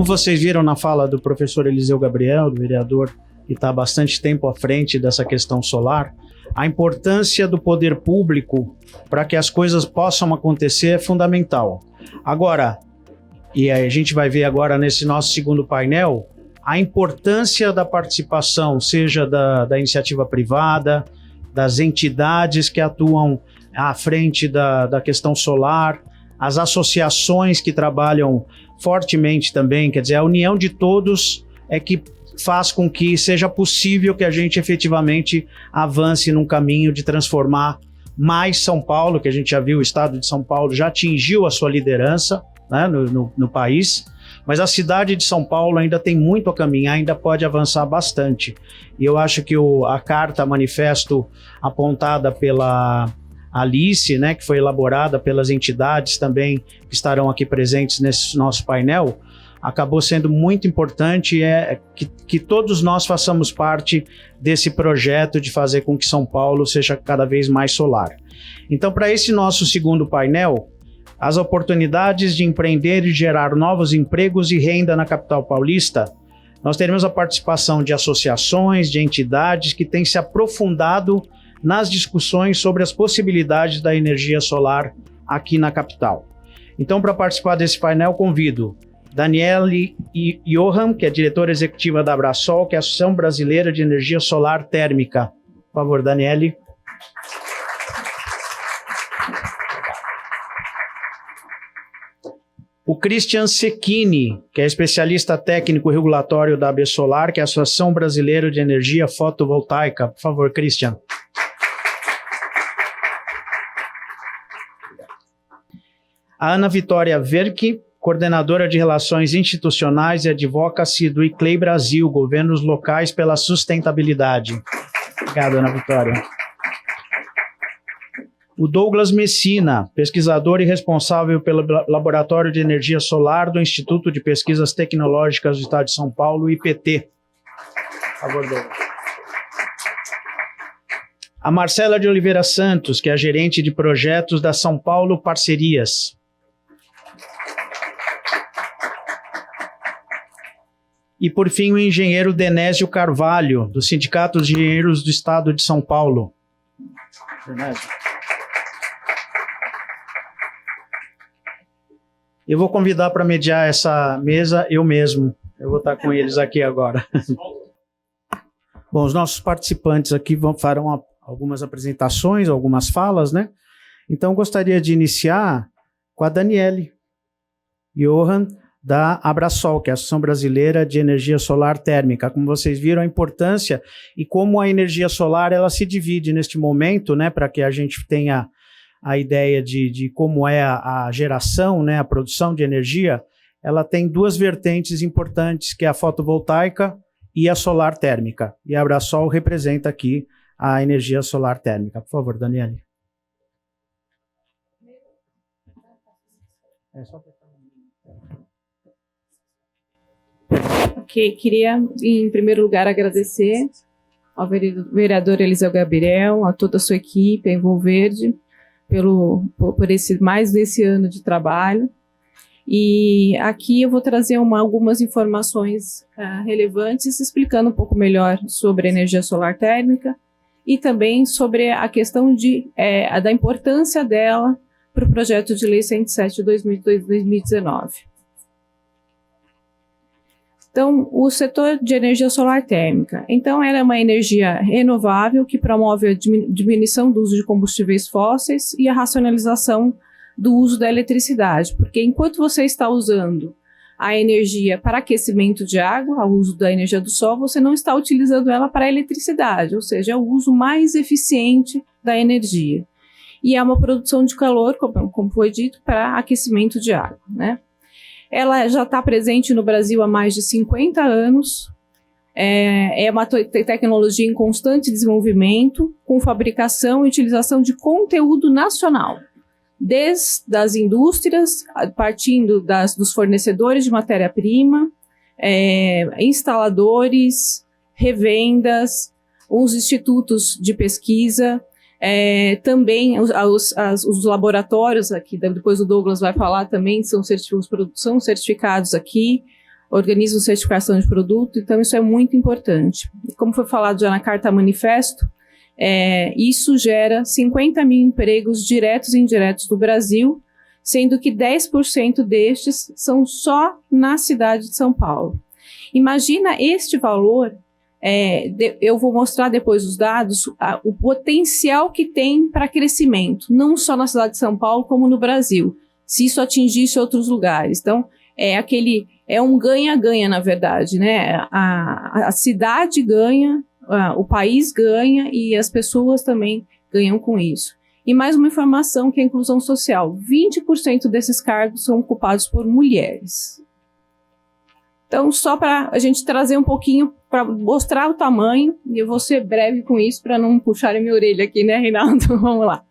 Como vocês viram na fala do professor Eliseu Gabriel, do vereador que está há bastante tempo à frente dessa questão solar, a importância do poder público para que as coisas possam acontecer é fundamental. Agora, e a gente vai ver agora nesse nosso segundo painel, a importância da participação, seja da iniciativa privada, das entidades que atuam à frente da questão solar, as associações que trabalham fortemente também, quer dizer, a união de todos é que faz com que seja possível que a gente efetivamente avance num caminho de transformar mais São Paulo, que a gente já viu, o estado de São Paulo já atingiu a sua liderança, né, no país, mas a cidade de São Paulo ainda tem muito a caminhar, ainda pode avançar bastante. E eu acho que a carta manifesto apontada pela Alice, né, que foi elaborada pelas entidades também que estarão aqui presentes nesse nosso painel, acabou sendo muito importante, que todos nós façamos parte desse projeto de fazer com que São Paulo seja cada vez mais solar. Então, para esse nosso segundo painel, as oportunidades de empreender e gerar novos empregos e renda na capital paulista, nós teremos a participação de associações, de entidades que têm se aprofundado nas discussões sobre as possibilidades da energia solar aqui na capital. Então, para participar desse painel, convido Daniele Johan, que é diretora executiva da Abrasol, que é a Associação Brasileira de Energia Solar Térmica. Por favor, Daniele. O Christian Secchini, que é especialista técnico regulatório da AB Solar, que é a Associação Brasileira de Energia Fotovoltaica. Por favor, Christian. A Ana Vitória Verck, coordenadora de Relações Institucionais e Advocacy do ICLEI Brasil, Governos Locais pela Sustentabilidade. Obrigado, Ana Vitória. O Douglas Messina, pesquisador e responsável pelo Laboratório de Energia Solar do Instituto de Pesquisas Tecnológicas do Estado de São Paulo, IPT. Por favor, Douglas. A Marcela de Oliveira Santos, que é a gerente de projetos da São Paulo Parcerias. E, por fim, o engenheiro Denésio Carvalho, do Sindicato de Engenheiros do Estado de São Paulo. Denésio. Eu vou convidar para mediar essa mesa eu mesmo. Eu vou estar com eles aqui agora. Bom, os nossos participantes aqui farão algumas apresentações, algumas falas, né? Então, gostaria de iniciar com a Daniele Johan, da Abrasol, que é a Associação Brasileira de Energia Solar Térmica. Como vocês viram, a importância e como a energia solar ela se divide neste momento, né, para que a gente tenha a ideia de como é a geração, né, a produção de energia. Ela tem duas vertentes importantes, que é a fotovoltaica e a solar térmica. E a Abrasol representa aqui a energia solar térmica. Por favor, Daniele. Ok, queria, em primeiro lugar, agradecer ao vereador Eliseu Gabriel, a toda a sua equipe, a Envolverde, por mais desse ano de trabalho. E aqui eu vou trazer algumas informações relevantes, explicando um pouco melhor sobre a energia solar térmica e também sobre a questão da importância dela para o projeto de lei 107 de 2019. Então, o setor de energia solar térmica. Então, ela é uma energia renovável que promove a diminuição do uso de combustíveis fósseis e a racionalização do uso da eletricidade, porque enquanto você está usando a energia para aquecimento de água, o uso da energia do sol, você não está utilizando ela para a eletricidade, ou seja, é o uso mais eficiente da energia. E é uma produção de calor, como foi dito, para aquecimento de água, né? Ela já está presente no Brasil há mais de 50 anos, é uma tecnologia em constante desenvolvimento, com fabricação e utilização de conteúdo nacional, desde as indústrias, partindo dos fornecedores de matéria-prima, instaladores, revendas, os institutos de pesquisa, também os laboratórios aqui, depois o Douglas vai falar também, são certificados aqui, organismos de certificação de produto, então isso é muito importante. Como foi falado já na Carta Manifesto, isso gera 50 mil empregos diretos e indiretos no Brasil, sendo que 10% destes são só na cidade de São Paulo. Imagina este valor, eu vou mostrar depois os dados, o potencial que tem para crescimento, não só na cidade de São Paulo, como no Brasil, se isso atingisse outros lugares. Então, é um ganha-ganha, na verdade, né? A cidade ganha, o país ganha e as pessoas também ganham com isso. E mais uma informação que é a inclusão social. 20% desses cargos são ocupados por mulheres. Então, só para a gente trazer um pouquinho, para mostrar o tamanho, e eu vou ser breve com isso para não puxarem minha orelha aqui, né, Reinaldo? Vamos lá.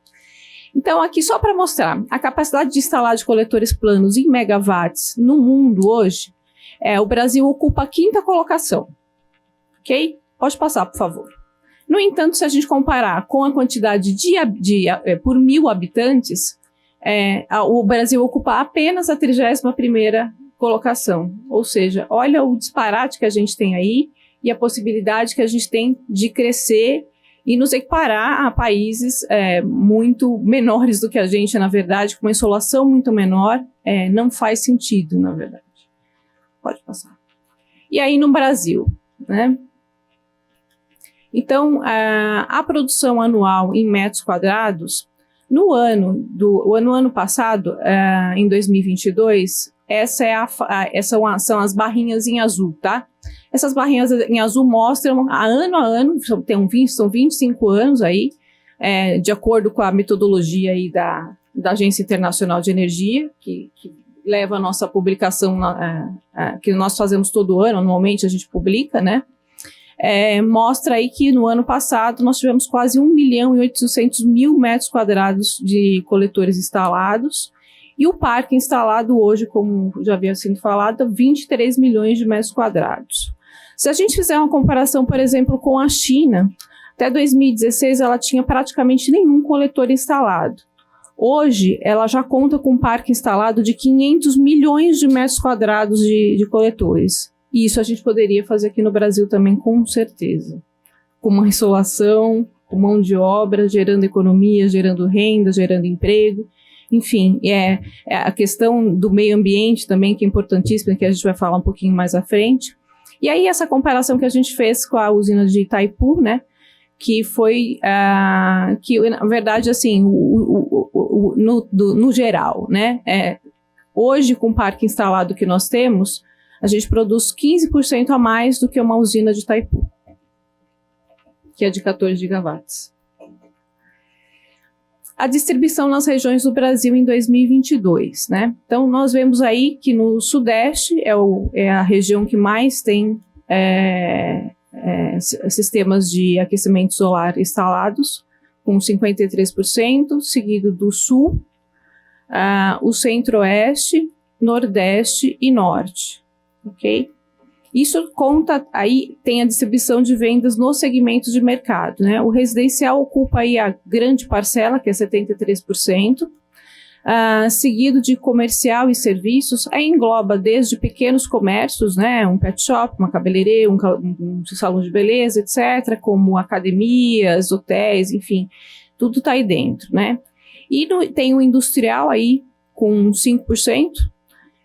Então, aqui só para mostrar, a capacidade de instalar de coletores planos em megawatts no mundo hoje, o Brasil ocupa a 5ª colocação. Ok? Pode passar, por favor. No entanto, se a gente comparar com a quantidade por 1.000 habitantes, o Brasil ocupa apenas a 31ª colocação. Ou seja, olha o disparate que a gente tem aí e a possibilidade que a gente tem de crescer e nos equiparar a países muito menores do que a gente, na verdade, com uma insolação muito menor, não faz sentido, na verdade. Pode passar. E aí no Brasil, né? Então, a produção anual em metros quadrados, no ano passado, em 2022, são as barrinhas em azul, tá? Essas barrinhas em azul mostram a ano, são 25 anos aí, de acordo com a metodologia aí da Agência Internacional de Energia, que leva a nossa publicação, que nós fazemos todo ano, anualmente a gente publica, né? Mostra aí que no ano passado nós tivemos quase 1.800.000 metros quadrados de coletores instalados, e o parque instalado hoje, como já havia sido falado, 23 milhões de metros quadrados. Se a gente fizer uma comparação, por exemplo, com a China, até 2016 ela tinha praticamente nenhum coletor instalado. Hoje, ela já conta com um parque instalado de 500 milhões de metros quadrados de coletores. E isso a gente poderia fazer aqui no Brasil também, com certeza. Com uma insolação, com mão de obra, gerando economia, gerando renda, gerando emprego. Enfim, a questão do meio ambiente também, que é importantíssima, que a gente vai falar um pouquinho mais à frente. E aí, essa comparação que a gente fez com a usina de Itaipu, né? Que foi, que na verdade, assim, no geral, né? Hoje, com o parque instalado que nós temos, a gente produz 15% a mais do que uma usina de Itaipu, que é de 14 gigawatts. A distribuição nas regiões do Brasil em 2022, né? Então, nós vemos aí que no Sudeste é a região que mais tem sistemas de aquecimento solar instalados, com 53%, seguido do Sul, o Centro-Oeste, Nordeste e Norte. Ok? Isso conta, aí tem a distribuição de vendas nos segmentos de mercado, né? O residencial ocupa aí a grande parcela, que é 73%, seguido de comercial e serviços, aí engloba desde pequenos comércios, né? Um pet shop, uma cabeleireira, um salão de beleza, etc., como academias, hotéis, enfim, tudo está aí dentro, né? E tem o industrial aí com 5%,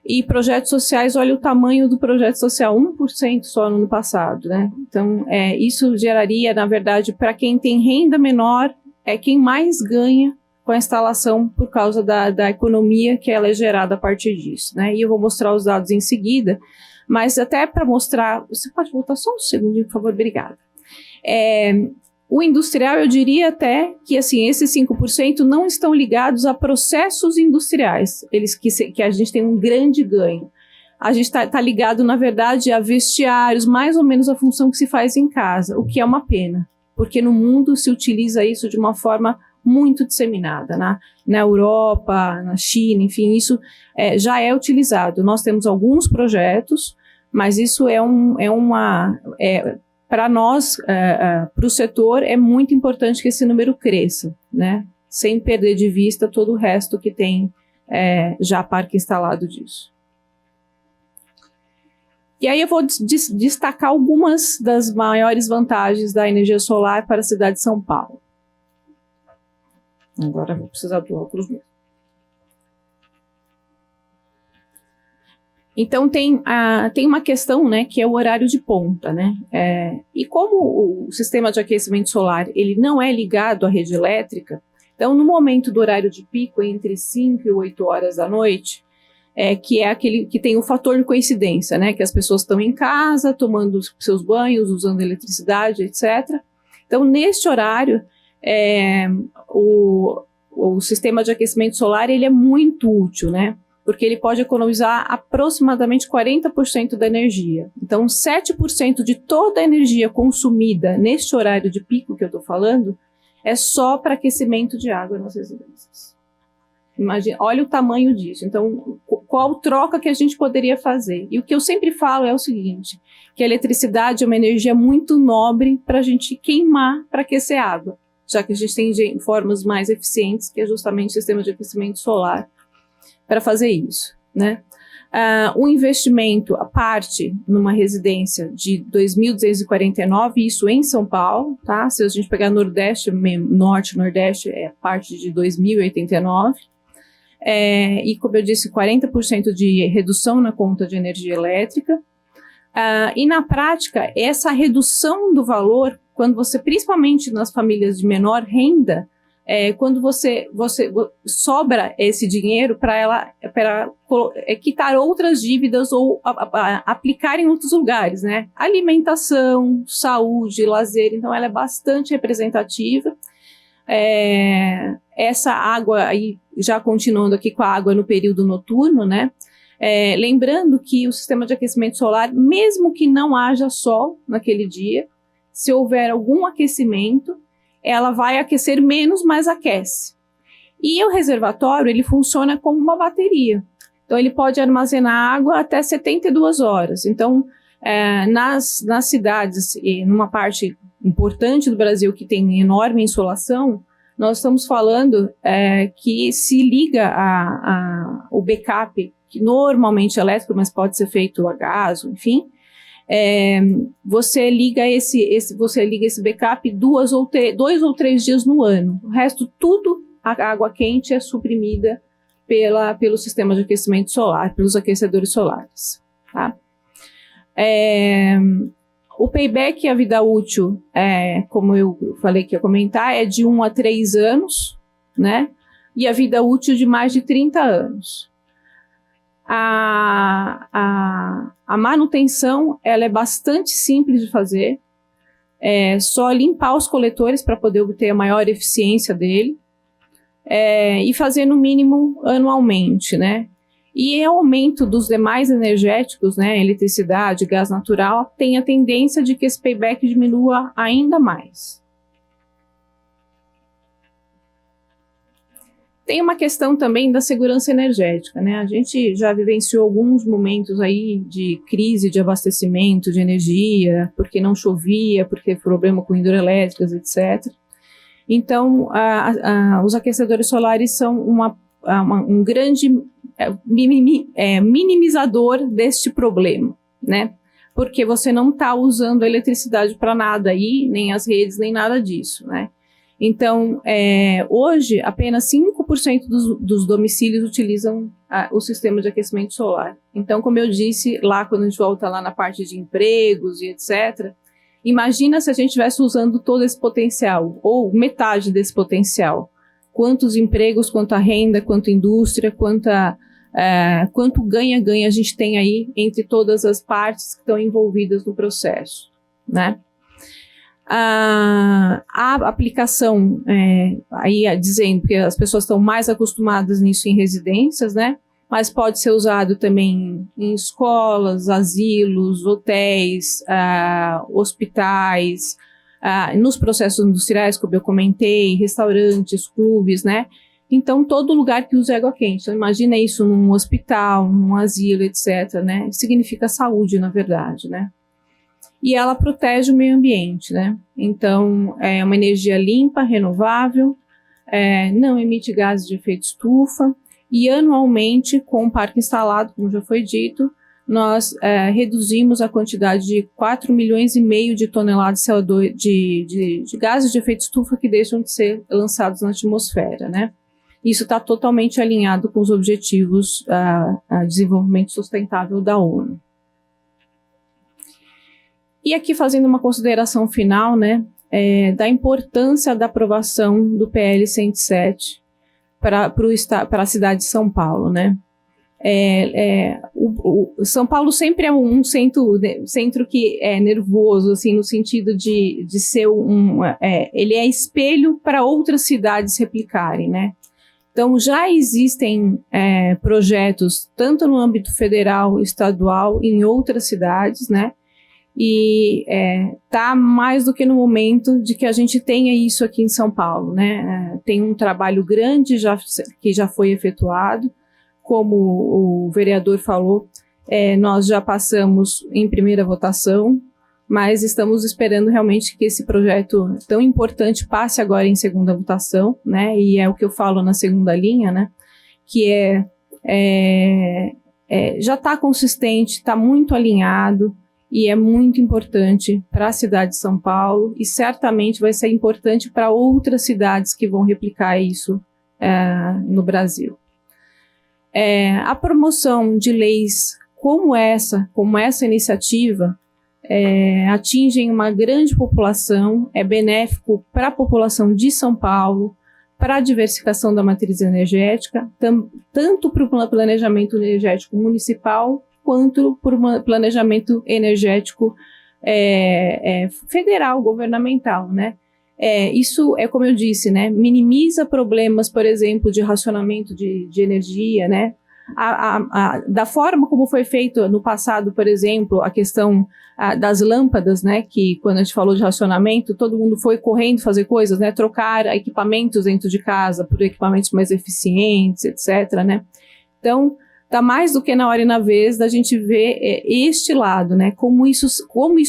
e projetos sociais, olha o tamanho do projeto social, 1% só no ano passado, né? Então, isso geraria, na verdade, para quem tem renda menor, quem mais ganha com a instalação por causa da economia que ela é gerada a partir disso, né? E eu vou mostrar os dados em seguida, mas até para mostrar... Você pode voltar só um segundinho, por favor? Obrigada. O industrial, eu diria até que, assim, esses 5% não estão ligados a processos industriais, que a gente tem um grande ganho. A gente tá ligado, na verdade, a vestiários, mais ou menos a função que se faz em casa, o que é uma pena, porque no mundo se utiliza isso de uma forma muito disseminada, na Europa, na China, enfim, isso já é utilizado. Nós temos alguns projetos, mas isso para nós, para o setor, é muito importante que esse número cresça, né? Sem perder de vista todo o resto que tem já parque instalado disso. E aí eu vou destacar algumas das maiores vantagens da energia solar para a cidade de São Paulo. Agora eu vou precisar do óculos mesmo. Então tem uma questão, né, que é o horário de ponta, né? E como o sistema de aquecimento solar ele não é ligado à rede elétrica, então no momento do horário de pico, entre 5 e 8 horas da noite, que é aquele que tem o fator de coincidência, né? Que as pessoas estão em casa, tomando seus banhos, usando eletricidade, etc. Então, neste horário, o sistema de aquecimento solar ele é muito útil, né? Porque ele pode economizar aproximadamente 40% da energia. Então, 7% de toda a energia consumida neste horário de pico que eu estou falando é só para aquecimento de água nas residências. Imagina, olha o tamanho disso. Então, qual troca que a gente poderia fazer? E o que eu sempre falo é o seguinte, que a eletricidade é uma energia muito nobre para a gente queimar para aquecer água, já que a gente tem formas mais eficientes, que é justamente o sistema de aquecimento solar, para fazer isso, né? O investimento, a parte numa residência de 2.249, isso em São Paulo, tá? Se a gente pegar Nordeste, Norte, Nordeste, é parte de 2.089. E como eu disse, 40% de redução na conta de energia elétrica. E na prática, essa redução do valor, quando você, principalmente nas famílias de menor renda, quando você sobra esse dinheiro para quitar outras dívidas ou aplicar em outros lugares, né? Alimentação, saúde, lazer, então ela é bastante representativa. Essa água, aí, já continuando aqui com a água no período noturno, né? Lembrando que o sistema de aquecimento solar, mesmo que não haja sol naquele dia, se houver algum aquecimento, ela vai aquecer menos, mas aquece. E o reservatório, ele funciona como uma bateria. Então, ele pode armazenar água até 72 horas. Então, nas cidades, e numa parte importante do Brasil que tem enorme insolação, nós estamos falando que se liga o backup, que normalmente é elétrico, mas pode ser feito a gás, enfim, você liga esse backup 2 ou 3 dias no ano. O resto, tudo, a água quente é suprimida pelo sistema de aquecimento solar, pelos aquecedores solares. Tá? O payback e a vida útil, como eu falei que ia comentar, é de 1 a 3 anos, né? E a vida útil de mais de 30 anos. A manutenção, ela é bastante simples de fazer, só limpar os coletores para poder obter a maior eficiência dele, e fazer no mínimo anualmente, né? E o aumento dos demais energéticos, né, eletricidade, gás natural, tem a tendência de que esse payback diminua ainda mais. Tem uma questão também da segurança energética, né? A gente já vivenciou alguns momentos aí de crise de abastecimento de energia, porque não chovia, porque problema com hidrelétricas, etc. Então, os aquecedores solares são um grande minimizador deste problema, né? Porque você não está usando a eletricidade para nada aí, nem as redes, nem nada disso, né? Então, hoje, apenas 5% dos domicílios utilizam o sistema de aquecimento solar. Então, como eu disse, lá quando a gente volta lá na parte de empregos e etc., imagina se a gente estivesse usando todo esse potencial, ou metade desse potencial. Quantos empregos, quanta renda, quanta indústria, quanto ganha-ganha a gente tem aí entre todas as partes que estão envolvidas no processo, né? A aplicação, aí dizendo que as pessoas estão mais acostumadas nisso em residências, né? Mas pode ser usado também em escolas, asilos, hotéis, hospitais, nos processos industriais, como eu comentei, restaurantes, clubes, né? Então, todo lugar que usa água quente. Então, imagina isso num hospital, num asilo, etc., né? Significa saúde, na verdade, né? E ela protege o meio ambiente, né? Então, é uma energia limpa, renovável, não emite gases de efeito estufa, e anualmente, com o parque instalado, como já foi dito, nós reduzimos a quantidade de 4,5 milhões de toneladas de CO2, de gases de efeito estufa que deixam de ser lançados na atmosfera, né? Isso está totalmente alinhado com os objetivos de desenvolvimento sustentável da ONU. E aqui fazendo uma consideração final, né, da importância da aprovação do PL 107 para a cidade de São Paulo, né? São Paulo sempre é um centro que é nervoso, assim, no sentido de ser ele é espelho para outras cidades replicarem, né? Então, já existem projetos, tanto no âmbito federal, estadual, em outras cidades, né? E está mais do que no momento de que a gente tenha isso aqui em São Paulo, né? Tem um trabalho grande que já foi efetuado, como o vereador falou, nós já passamos em primeira votação, mas estamos esperando realmente que esse projeto tão importante passe agora em segunda votação, né? E é o que eu falo na segunda linha, né? Que já está consistente, está muito alinhado e é muito importante para a cidade de São Paulo e certamente vai ser importante para outras cidades que vão replicar isso no Brasil. A promoção de leis como essa iniciativa, atingem uma grande população, é benéfico para a população de São Paulo, para a diversificação da matriz energética, tanto para o planejamento energético municipal, quanto para o planejamento energético federal, governamental, né? Isso é como eu disse, né? Minimiza problemas, por exemplo, de racionamento de energia, né? Da forma como foi feito no passado, por exemplo, a questão das lâmpadas, né? Que quando a gente falou de racionamento, todo mundo foi correndo fazer coisas, né? Trocar equipamentos dentro de casa por equipamentos mais eficientes, etc., né? Então, está mais do que na hora e na vez da gente ver este lado, né? Como isso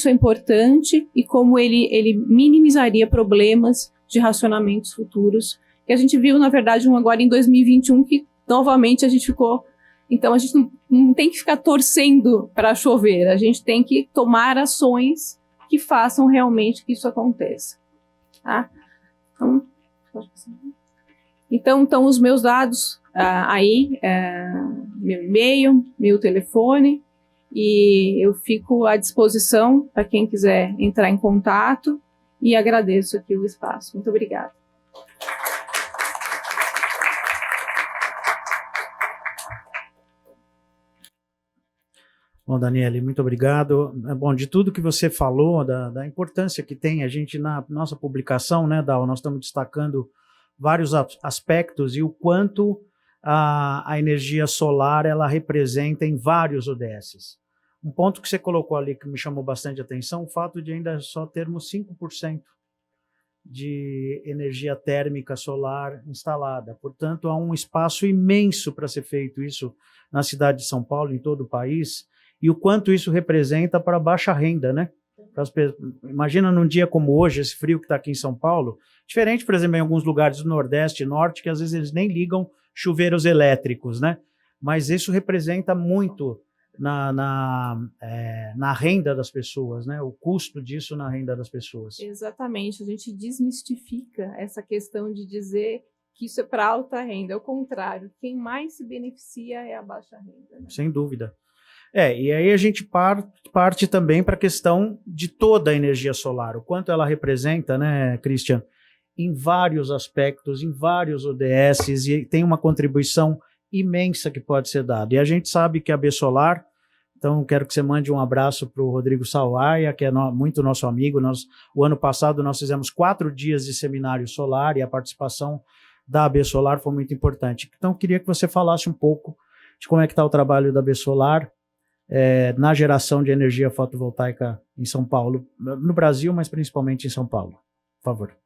é importante e como ele minimizaria problemas de racionamentos futuros. Que a gente viu, na verdade, agora em 2021, que novamente a gente ficou... Então, a gente não tem que ficar torcendo para chover, a gente tem que tomar ações que façam realmente que isso aconteça. Tá? Então, estão os meus dados aí, meu e-mail, meu telefone, e eu fico à disposição para quem quiser entrar em contato e agradeço aqui o espaço. Muito obrigada. Bom, Daniele, muito obrigado. Bom, de tudo que você falou, da importância que tem a gente na nossa publicação, né, Dal, nós estamos destacando vários aspectos e o quanto a energia solar ela representa em vários ODSs. Um ponto que você colocou ali que me chamou bastante atenção, o fato de ainda só termos 5% de energia térmica solar instalada. Portanto, há um espaço imenso para ser feito isso na cidade de São Paulo, em todo o país, e o quanto isso representa para a baixa renda, né? Imagina num dia como hoje, esse frio que está aqui em São Paulo, diferente, por exemplo, em alguns lugares do Nordeste e Norte, que às vezes eles nem ligam chuveiros elétricos, né? Mas isso representa muito na renda das pessoas, né? O custo disso na renda das pessoas. Exatamente, a gente desmistifica essa questão de dizer que isso é para alta renda, é o contrário, quem mais se beneficia é a baixa renda. Né? Sem dúvida. E aí a gente parte também para a questão de toda a energia solar, o quanto ela representa, né, Christian, em vários aspectos, em vários ODSs, e tem uma contribuição imensa que pode ser dada. E a gente sabe que a B-Solar, então quero que você mande um abraço para o Rodrigo Salvaia, que é muito nosso amigo. O ano passado nós fizemos 4 dias de seminário solar e a participação da B-Solar foi muito importante. Então queria que você falasse um pouco de como é que está o trabalho da B-Solar, na geração de energia fotovoltaica em São Paulo, no Brasil, mas principalmente em São Paulo. Por favor.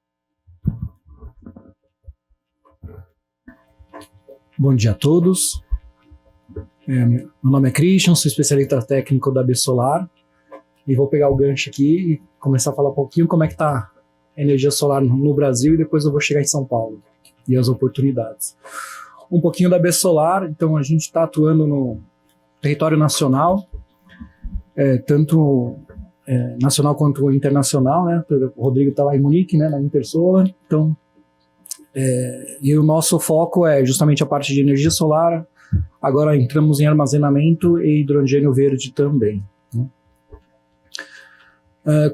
Bom dia a todos. Meu nome é Christian, sou especialista técnico da B-Solar e vou pegar o gancho aqui e começar a falar um pouquinho como é que está a energia solar no Brasil e depois eu vou chegar em São Paulo e as oportunidades. Um pouquinho da B-Solar, então a gente está atuando no território nacional, tanto nacional quanto internacional, né? O Rodrigo está lá em Munique, né, na Intersolar. Então, e o nosso foco é justamente a parte de energia solar. Agora entramos em armazenamento e hidrogênio verde também, né?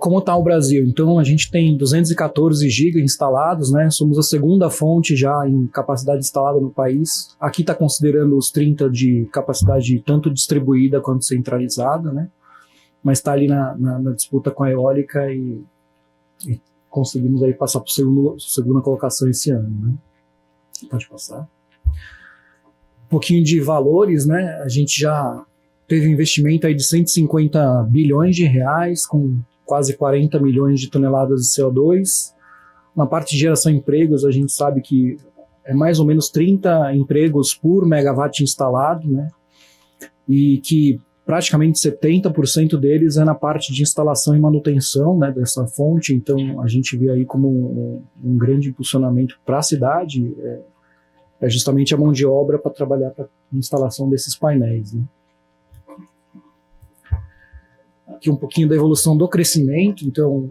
Como está o Brasil? Então, a gente tem 214 GB instalados, né? Somos a segunda fonte já em capacidade instalada no país. Aqui está considerando os 30 de capacidade tanto distribuída quanto centralizada, né? Mas está ali na disputa com a eólica e conseguimos aí passar para a segunda colocação esse ano, né? Pode passar. Um pouquinho de valores, né? A gente já teve um investimento aí de 150 bilhões de reais, com quase 40 milhões de toneladas de CO2. Na parte de geração de empregos, a gente sabe que é mais ou menos 30 empregos por megawatt instalado, né? E que praticamente 70% deles é na parte de instalação e manutenção, né, dessa fonte. Então, a gente vê aí como um grande impulsionamento para a cidade, é justamente a mão de obra para trabalhar para a instalação desses painéis, né. Aqui um pouquinho da evolução do crescimento. Então,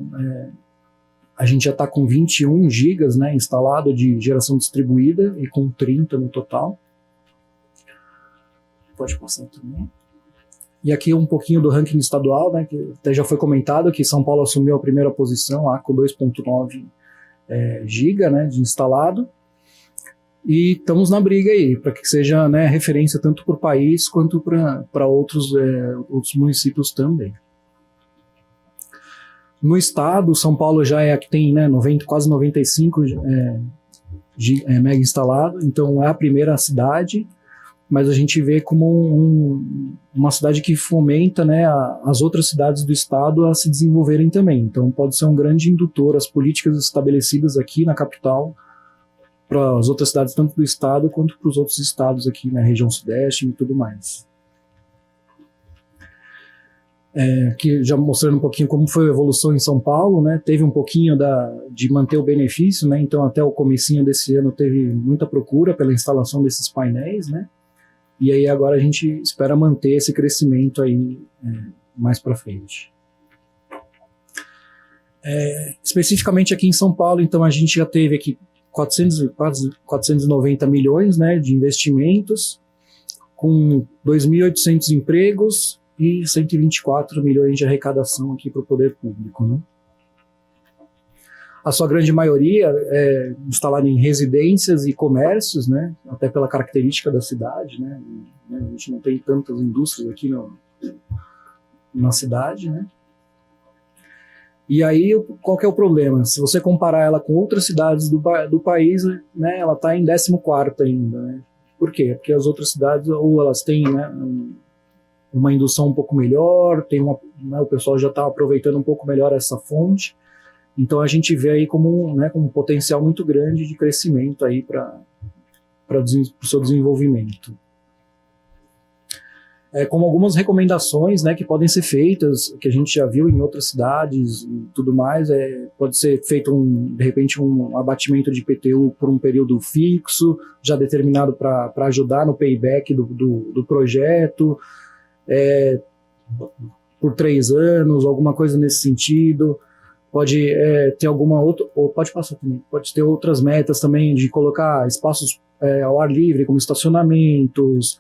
a gente já está com 21 gigas, né, instalado de geração distribuída e com 30 no total. Pode passar também. E aqui um pouquinho do ranking estadual, né, que até já foi comentado, que São Paulo assumiu a primeira posição lá com 2,9 giga, né, de instalado. E estamos na briga aí, para que seja, né, referência tanto para o país quanto para outros municípios também. No estado, São Paulo já é a que tem, né, quase 95 mega instalado, então é a primeira cidade, mas a gente vê como uma cidade que fomenta, né, as outras cidades do estado a se desenvolverem também. Então pode ser um grande indutor às políticas estabelecidas aqui na capital para as outras cidades, tanto do estado quanto para os outros estados aqui na região sudeste e tudo mais. Aqui já mostrando um pouquinho como foi a evolução em São Paulo, né? Teve um pouquinho de manter o benefício, né? Então até o comecinho desse ano teve muita procura pela instalação desses painéis, né? E aí agora a gente espera manter esse crescimento aí mais para frente. Especificamente aqui em São Paulo, então a gente já teve aqui quase 490 milhões, né, de investimentos, com 2.800 empregos e 124 milhões de arrecadação aqui para o poder público, né? A sua grande maioria é instalada em residências e comércios, né? Até pela característica da cidade, né? A gente não tem tantas indústrias aqui na cidade, né? E aí, qual que é o problema? Se você comparar ela com outras cidades do país, né, ela está em 14º ainda, né? Por quê? Porque as outras cidades, ou elas têm, né, uma indução um pouco melhor, o pessoal já está aproveitando um pouco melhor essa fonte. Então a gente vê aí como um potencial muito grande de crescimento aí para o seu desenvolvimento. Como algumas recomendações, né, que podem ser feitas, que a gente já viu em outras cidades e tudo mais, pode ser feito de repente um abatimento de IPTU por um período fixo, já determinado para ajudar no payback do projeto, por 3 anos, alguma coisa nesse sentido. Pode ter alguma outra, ou pode passar também, pode ter outras metas também de colocar espaços ao ar livre, como estacionamentos,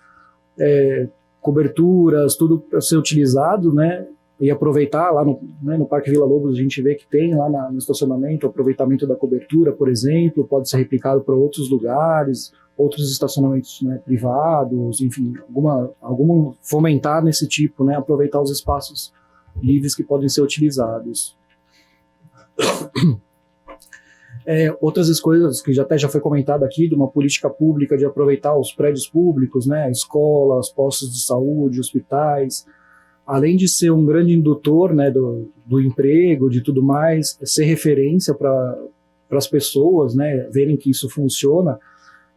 coberturas, tudo para ser utilizado, né, e aproveitar lá no Parque Vila Lobos. A gente vê que tem lá no estacionamento o aproveitamento da cobertura, por exemplo, pode ser replicado para outros lugares, outros estacionamentos, né, privados, enfim, alguma fomentar nesse tipo, né, aproveitar os espaços livres que podem ser utilizados. Outras coisas que até já foi comentado aqui, de uma política pública de aproveitar os prédios públicos, né, escolas, postos de saúde, hospitais, além de ser um grande indutor, né, do emprego, de tudo mais, ser referência para as pessoas, né, verem que isso funciona.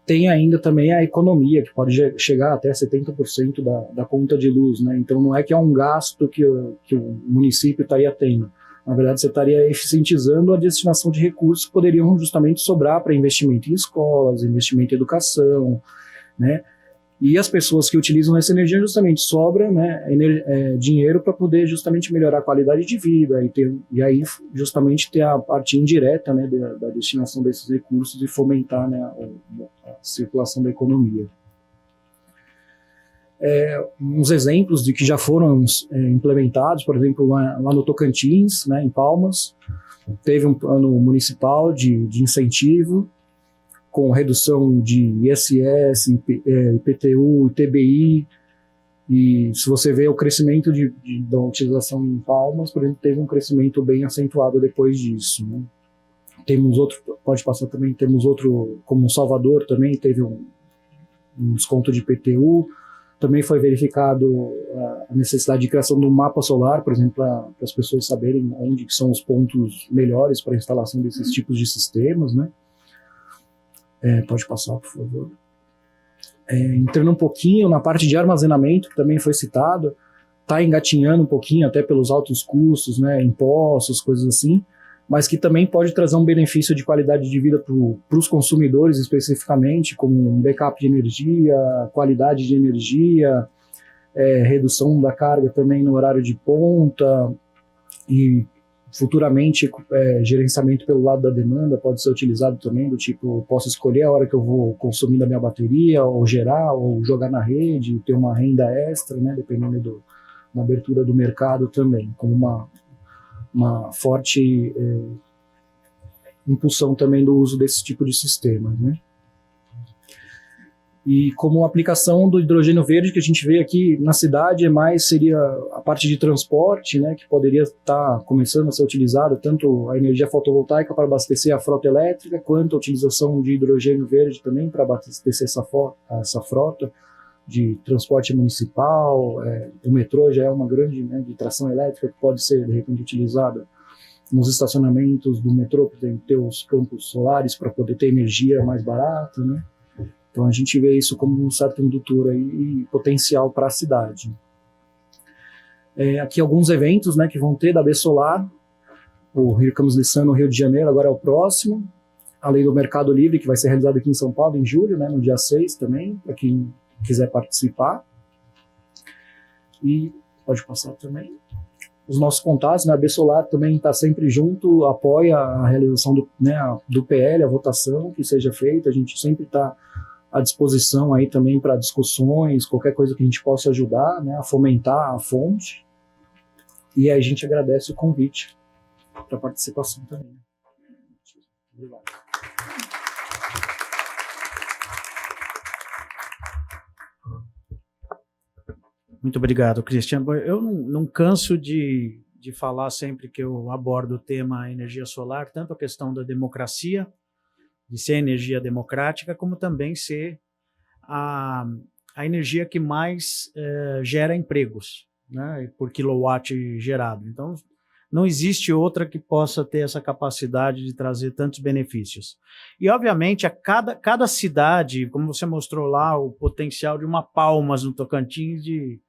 Tem ainda também a economia, que pode chegar até 70% da conta de luz, né? Então não é que é um gasto que o município estaria tendo. Na verdade, você estaria eficientizando a destinação de recursos que poderiam justamente sobrar para investimento em escolas, investimento em educação, né? E as pessoas que utilizam essa energia justamente sobra, né, dinheiro para poder justamente melhorar a qualidade de vida e aí justamente ter a parte indireta, né, da destinação desses recursos e fomentar, né, a circulação da economia. Uns exemplos de que já foram implementados, por exemplo, lá no Tocantins, né, em Palmas, teve um plano municipal de incentivo com redução de ISS, IPTU, ITBI, e se você vê o crescimento da utilização em Palmas, por exemplo, teve um crescimento bem acentuado depois disso, né? Temos outro, pode passar também, temos outro, como Salvador também teve um desconto de IPTU, também foi verificado a necessidade de criação de um mapa solar, por exemplo, para as pessoas saberem onde são os pontos melhores para a instalação desses tipos de sistemas, né? Pode passar, por favor. Entrando um pouquinho na parte de armazenamento, que também foi citado, está engatinhando um pouquinho até pelos altos custos, né, impostos, coisas assim, mas que também pode trazer um benefício de qualidade de vida para os consumidores especificamente, como um backup de energia, qualidade de energia, redução da carga também no horário de ponta e futuramente gerenciamento pelo lado da demanda pode ser utilizado também, do tipo, posso escolher a hora que eu vou consumir da minha bateria, ou gerar, ou jogar na rede, ter uma renda extra, né, dependendo da abertura do mercado também, como uma forte impulsão também do uso desse tipo de sistemas, né. E como aplicação do hidrogênio verde que a gente vê aqui na cidade seria a parte de transporte, né, que poderia estar começando a ser utilizada, tanto a energia fotovoltaica para abastecer a frota elétrica, quanto a utilização de hidrogênio verde também para abastecer essa frota de transporte municipal. O metrô já é uma grande, né, de tração elétrica que pode ser de repente utilizada nos estacionamentos do metrô, para ter os campos solares para poder ter energia mais barata, né. Então a gente vê isso como um certo indutor aí, e potencial para a cidade. Aqui alguns eventos, né, que vão ter da B-Solar, o Here Comes the Sun no Rio de Janeiro, agora é o próximo, além do Mercado Livre, que vai ser realizado aqui em São Paulo em julho, né, no dia 6 também, para quem quiser participar. E pode passar também. Os nossos contatos, né, a B-Solar também está sempre junto, apoia a realização do PL, a votação que seja feita, a gente sempre está à disposição aí também para discussões, qualquer coisa que a gente possa ajudar, né, a fomentar a fonte. E aí a gente agradece o convite para a participação também. Obrigado. Muito obrigado, Cristian. Eu não canso de falar sempre que eu abordo o tema energia solar, tanto a questão da democracia, de ser energia democrática, como também ser a energia que mais gera empregos, né, por quilowatt gerado. Então, não existe outra que possa ter essa capacidade de trazer tantos benefícios. E, obviamente, cada cidade, como você mostrou lá, o potencial de uma Palmas no Tocantins de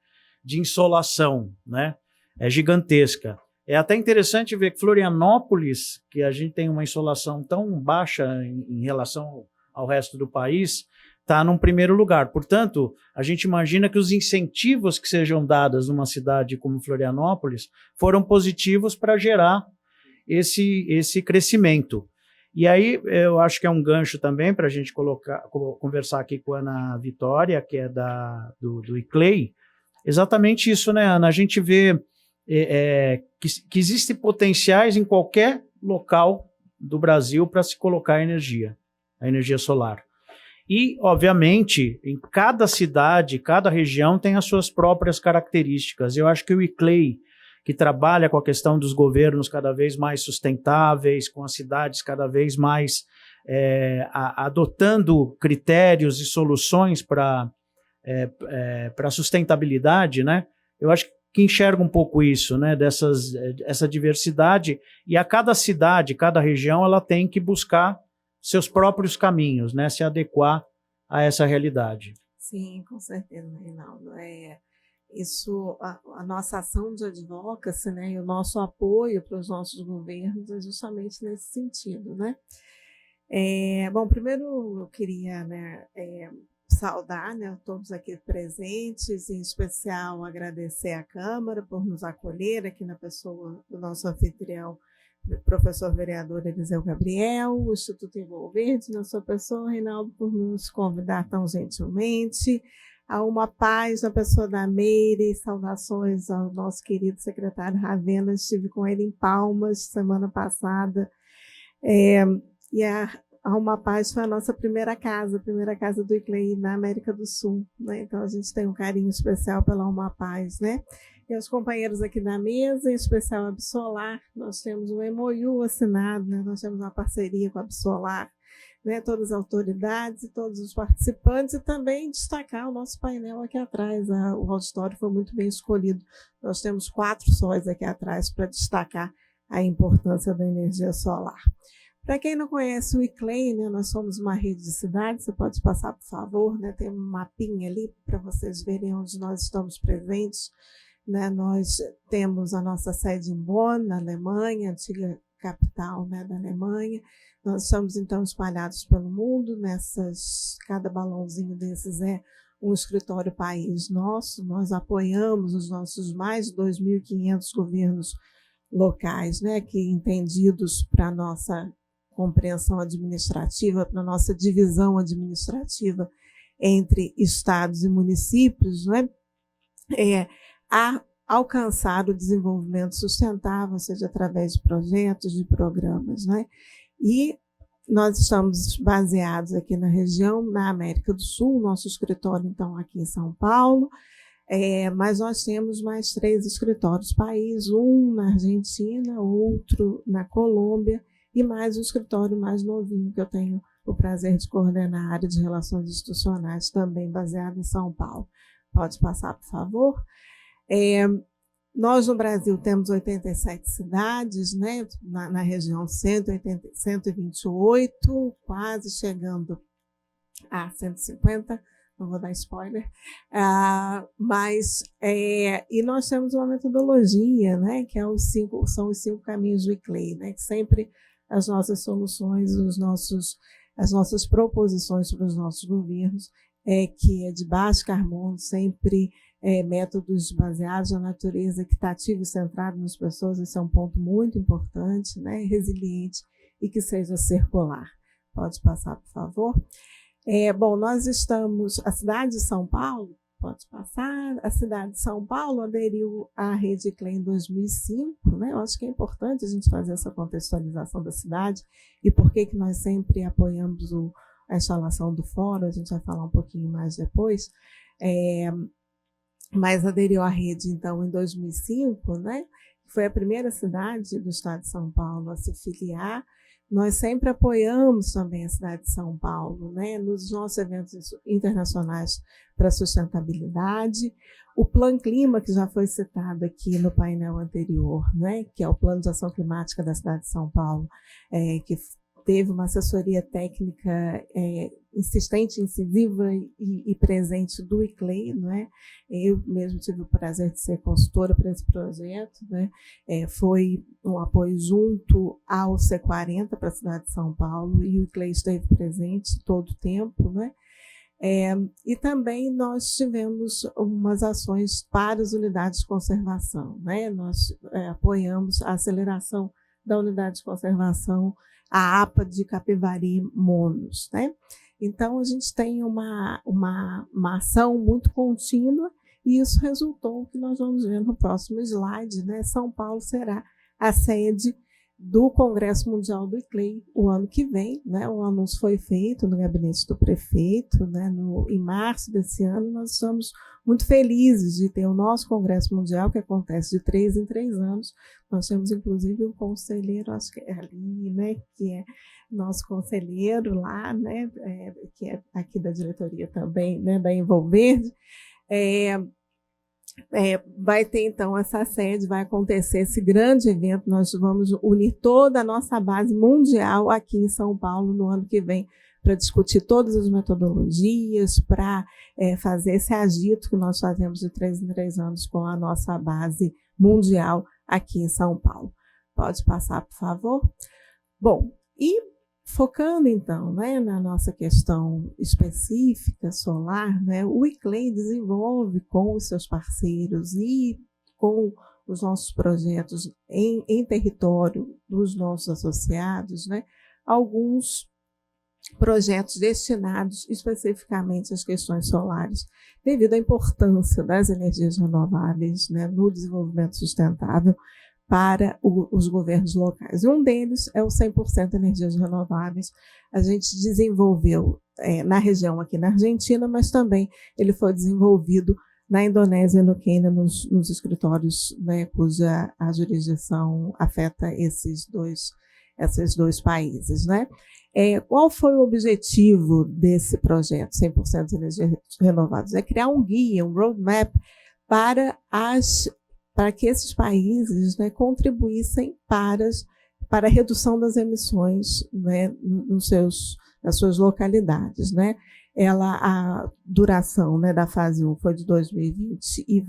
insolação, né, é gigantesca. É até interessante ver que Florianópolis, que a gente tem uma insolação tão baixa em relação ao resto do país, está num primeiro lugar. Portanto, a gente imagina que os incentivos que sejam dados numa cidade como Florianópolis foram positivos para gerar esse crescimento. E aí eu acho que é um gancho também para a gente conversar aqui com a Ana Vitória, que é do ICLEI. Exatamente isso, né, Ana? A gente vê que existem potenciais em qualquer local do Brasil para se colocar a energia solar. E, obviamente, em cada cidade, cada região tem as suas próprias características. Eu acho que o ICLEI, que trabalha com a questão dos governos cada vez mais sustentáveis, com as cidades cada vez mais adotando critérios e soluções para sustentabilidade, né? Eu acho que enxerga um pouco isso, né, essa diversidade, e a cada cidade, cada região, ela tem que buscar seus próprios caminhos, né, se adequar a essa realidade. Sim, com certeza, Reinaldo. Isso, a nossa ação de advocacy, né, e o nosso apoio para os nossos governos é justamente nesse sentido, né? Bom, primeiro eu queria, né, saudar, né, todos aqui presentes, em especial agradecer à Câmara por nos acolher aqui na pessoa do nosso anfitrião, professor vereador Eliseu Gabriel, o Instituto Envolverde, na sua pessoa, Reinaldo, por nos convidar tão gentilmente, a Uma Paz, na pessoa da Meire, saudações ao nosso querido secretário Ravena, estive com ele em Palmas semana passada, e a Uma Paz foi a nossa primeira casa do ICLEI na América do Sul, né? Então a gente tem um carinho especial pela Uma Paz, né? E aos companheiros aqui da mesa, em especial a Absolar, nós temos um MOU assinado, né? Nós temos uma parceria com a Absolar, né? Todas as autoridades e todos os participantes, e também destacar o nosso painel aqui atrás. O auditório foi muito bem escolhido. Nós temos 4 sóis aqui atrás para destacar a importância da energia solar. Para quem não conhece o ICLEI, né, nós somos uma rede de cidades, você pode passar, por favor, né? Tem um mapinha ali para vocês verem onde nós estamos presentes. Né? Nós temos a nossa sede em Bonn, na Alemanha, antiga capital, né, da Alemanha. Nós estamos, então, espalhados pelo mundo. Cada balãozinho desses é um escritório país nosso. Nós apoiamos os nossos mais de 2.500 governos locais, né, que entendidos para a nossa compreensão administrativa, para a nossa divisão administrativa entre estados e municípios, né, a alcançar o desenvolvimento sustentável, seja através de projetos, de programas, né? E nós estamos baseados aqui na região, na América do Sul, nosso escritório, então, aqui em São Paulo, mas nós temos mais 3 escritórios país, um na Argentina, outro na Colômbia, e mais um escritório mais novinho, que eu tenho o prazer de coordenar a área de relações institucionais, também baseado em São Paulo. Pode passar, por favor? Nós no Brasil temos 87 cidades, né? Na região 128, quase chegando a 150, não vou dar spoiler, e nós temos uma metodologia, né? Que são os 5 caminhos do ICLEI, né? Que sempre as nossas soluções, as nossas proposições para os nossos governos, que é de baixo carbono, sempre métodos baseados na natureza, equitativo e centrado nas pessoas. Esse é um ponto muito importante, né? Resiliente e que seja circular. Pode passar, por favor? Bom, nós estamos, a cidade de São Paulo, pode passar, a cidade de São Paulo aderiu à rede ICLEI em 2005, né? Eu acho que é importante a gente fazer essa contextualização da cidade e por que nós sempre apoiamos a instalação do fórum, a gente vai falar um pouquinho mais depois, mas aderiu à rede, então, em 2005, né? Foi a primeira cidade do estado de São Paulo a se filiar. Nós sempre apoiamos também a cidade de São Paulo, né, nos nossos eventos internacionais para sustentabilidade. O Plano Clima, que já foi citado aqui no painel anterior, né, que é o Plano de Ação Climática da cidade de São Paulo, que teve uma assessoria técnica insistente, incisiva e presente do ICLEI, né? Eu mesmo tive o prazer de ser consultora para esse projeto, né? Foi um apoio junto ao C40 para a cidade de São Paulo, e o ICLEI esteve presente todo o tempo, né? E também nós tivemos umas ações para as unidades de conservação, né? Nós apoiamos a aceleração da unidade de conservação, a APA de Capivari Monos, né? Então, a gente tem uma ação muito contínua, e isso resultou, que nós vamos ver no próximo slide, né? São Paulo será a sede do Congresso Mundial do ICLEI o ano que vem, né? O anúncio foi feito no gabinete do prefeito, né? Em março desse ano. Nós estamos muito felizes de ter o nosso Congresso Mundial, que acontece de 3 em 3 anos. Nós temos, inclusive, um conselheiro, acho que é ali, né? Que é nosso conselheiro lá, né? Que é aqui da diretoria também, né? Da Envolverde. Vai ter, então, essa sede, vai acontecer esse grande evento. Nós vamos unir toda a nossa base mundial aqui em São Paulo no ano que vem, para discutir todas as metodologias, para fazer esse agito que nós fazemos de 3 em 3 anos com a nossa base mundial aqui em São Paulo. Pode passar, por favor? Bom, e Focando, então, né, na nossa questão específica solar, né, o ICLEI desenvolve com os seus parceiros e com os nossos projetos em território dos nossos associados, né, alguns projetos destinados especificamente às questões solares, devido à importância das energias renováveis, né, no desenvolvimento sustentável para os governos locais. Um deles é o 100% energias renováveis. A gente desenvolveu na região aqui na Argentina, mas também ele foi desenvolvido na Indonésia e no Quênia, nos escritórios, né, cuja a jurisdição afeta esses dois países, né? Qual foi o objetivo desse projeto 100% de energias renováveis? É criar um guia, um roadmap para que esses países, né, contribuíssem para a redução das emissões, né, nas suas localidades, né? A duração, né, da fase 1 foi de 2020 e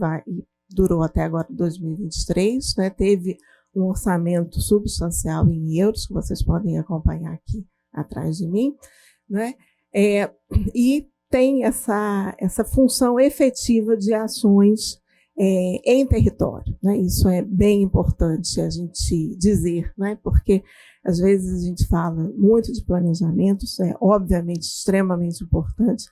durou até agora 2023, né? Teve um orçamento substancial em euros, que vocês podem acompanhar aqui atrás de mim, né? E tem essa função efetiva de ações em território, né? Isso é bem importante a gente dizer, né? Porque às vezes a gente fala muito de planejamento, isso é obviamente extremamente importante,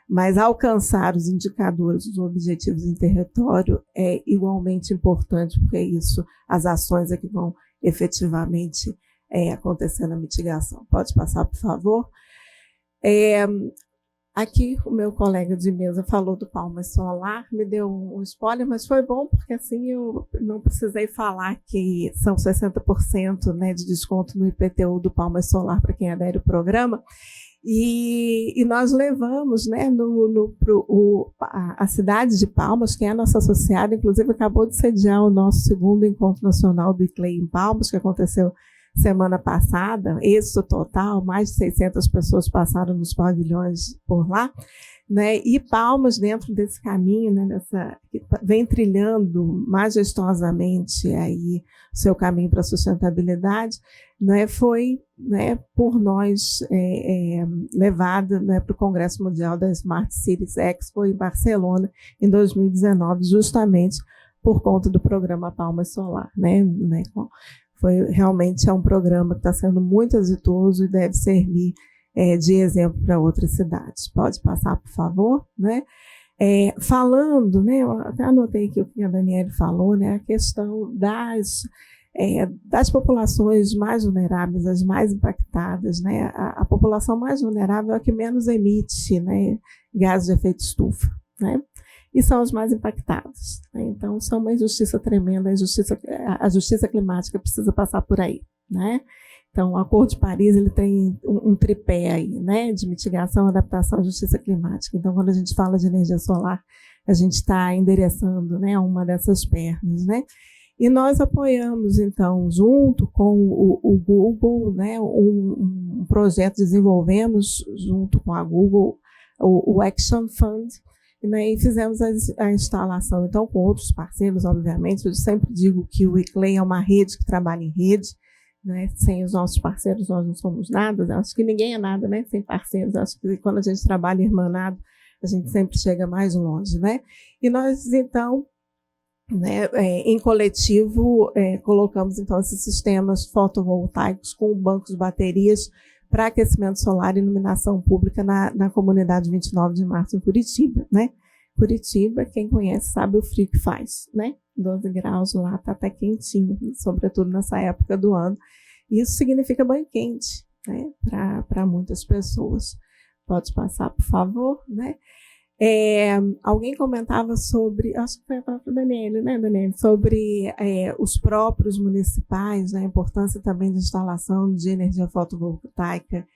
mas alcançar os indicadores, os objetivos em território é igualmente importante, porque isso, as ações é que vão efetivamente acontecer na mitigação. Pode passar, por favor? Aqui o meu colega de mesa falou do Palmas Solar, me deu um spoiler, mas foi bom, porque assim eu não precisei falar que são 60%, né, de desconto no IPTU do Palmas Solar para quem adere ao programa. E nós levamos, né, a cidade de Palmas, que é a nossa associada, inclusive acabou de sediar o nosso segundo encontro nacional do ICLEI em Palmas, que aconteceu semana passada, êxito total, mais de 600 pessoas passaram nos pavilhões por lá, né? E Palmas, dentro desse caminho, né, vem trilhando majestosamente aí seu caminho para a sustentabilidade, né? Foi, né, por nós levada, né, para o Congresso Mundial da Smart Cities Expo em Barcelona em 2019, justamente por conta do programa Palmas Solar, né? Realmente é um programa que está sendo muito exitoso e deve servir de exemplo para outras cidades. Pode passar, por favor, né? Falando, né, eu até anotei aqui o que a Daniele falou, né, a questão das populações mais vulneráveis, as mais impactadas, né? A população mais vulnerável é a que menos emite, né, gases de efeito estufa, né? E são os mais impactados, né? Então, são uma injustiça tremenda, a justiça climática precisa passar por aí, né? Então, o Acordo de Paris ele tem um tripé aí, né, de mitigação, adaptação e justiça climática. Então, quando a gente fala de energia solar, a gente está endereçando, né, uma dessas pernas, né? E nós apoiamos, então, junto com o Google, né, um projeto desenvolvemos junto com a Google, o Action Fund, né, e fizemos a instalação, então, com outros parceiros, obviamente. Eu sempre digo que o ICLEI é uma rede que trabalha em rede, né? Sem os nossos parceiros, nós não somos nada. Acho que ninguém é nada, né, sem parceiros. Acho que quando a gente trabalha irmanado, a gente sempre chega mais longe, né? E nós, então, né, em coletivo, colocamos, então, esses sistemas fotovoltaicos com bancos de baterias para aquecimento solar e iluminação pública na comunidade 29 de março, em Curitiba, né? Curitiba, quem conhece sabe o frio que faz, né? 12 graus lá, está até quentinho, sobretudo nessa época do ano. Isso significa banho quente, né? Para muitas pessoas. Pode passar, por favor, né? Alguém comentava sobre, acho que foi a própria Daniele, né, Daniele, sobre os próprios municipais, né, a importância também da instalação de energia fotovoltaica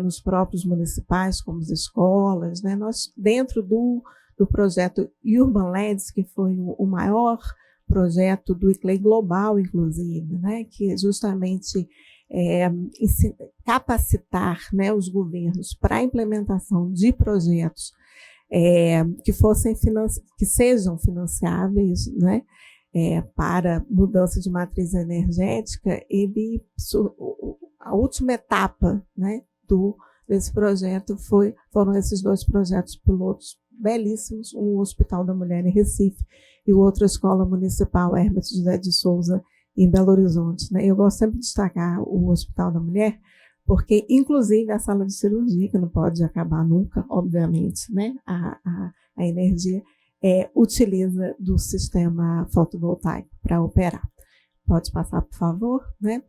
nos próprios municipais, como as escolas, né? Nós, dentro do projeto Urban Lands, que foi o maior projeto do ICLEI global, inclusive, né, que justamente capacitar, né, os governos para a implementação de projetos que sejam financiáveis, né? para mudança de matriz energética, a última etapa, né, desse projeto foram esses 2 projetos pilotos belíssimos, um Hospital da Mulher em Recife e o outro a Escola Municipal Herbert José de Souza em Belo Horizonte, né? Eu gosto sempre de destacar o Hospital da Mulher, porque inclusive a sala de cirurgia, que não pode acabar nunca, obviamente, né? A energia utiliza do sistema fotovoltaico para operar. Pode passar, por favor, né?